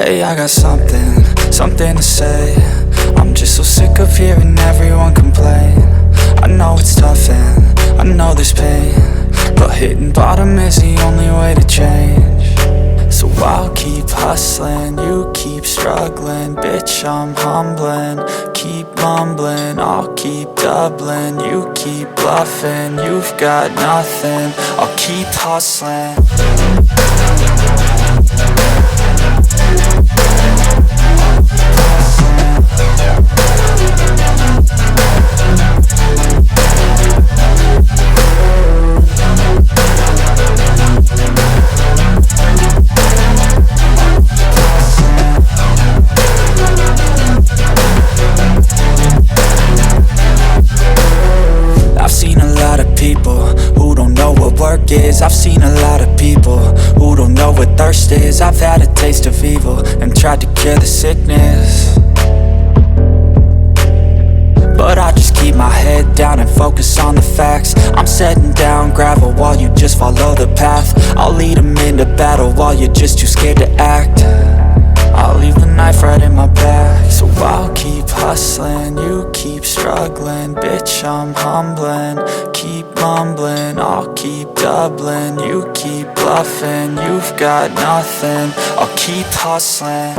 Hey, I got something to say. I'm just so sick of hearing everyone complain. I know it's tough and I know there's pain, but hitting bottom is the only way to change. So I'll keep hustling, you keep struggling. Bitch, I'm humbling, keep mumbling. I'll keep doubling, you keep bluffing. You've got nothing, I'll keep hustling. I've seen a lot of people who don't know what work is. I've seen a lot of people who don't know what thirst is. I've had a taste of evil and tried to cure the sickness, but I just keep my head down and focus on the facts. I'm setting down gravel while you just follow the path. I'll lead them into battle while you're just too scared to act. I'll leave the knife right in my back. So I'll keep hustling, you keep struggling. Bitch, I'm humbling, keep mumbling. I'll keep doubling, you keep bluffing. You've got nothing, I'll keep hustling.